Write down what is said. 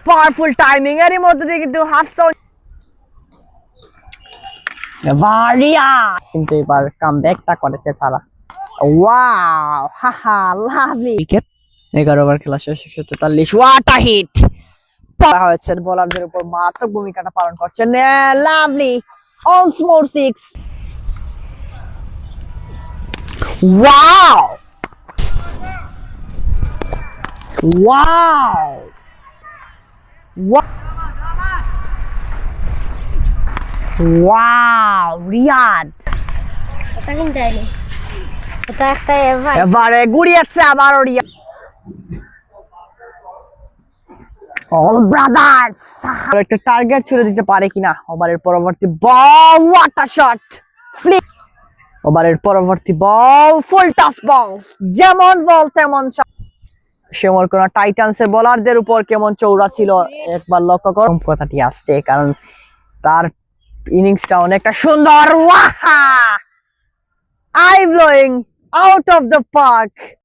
Powerful timing এর মধ্যে দিয়ে কিন্তু হাফ ভারিয়া কিন্তু এবার কামব্যাকটা করেছে তারা। ওয়াও, হাহা, লাভলি উইকেট। 11 ওভার খেলা শেষ, 143। What a hit! হয়েছে বোলারদের উপর মারাত্মক ভূমিকাটা পালন করছেন। Lovely one more 6। Wow wow wow Riyad ওটা কিন্তু আইনি, ওটা একটা এভার। এবারে গুড়িয়েছে আবারও রিয়াদ। অল ব্রাদার্স একটা টার্গেট ছুড়ে দিতে পারে কিনা ওভারের পরবর্তী ball. What a shot! Flick. ওভারের পরবর্তী বল ফুল টাচ বল, যেমন বল তেমন শট। শ্যামলকোনা টাইটান্সের বোলারদের উপর কেমন চৌড়া ছিল একবার লক্ষ্য করো। কথাটি আসছে কারণ তার ইনিংসটা অনেকটা সুন্দর। ওয়াহা! I blowing out of the park.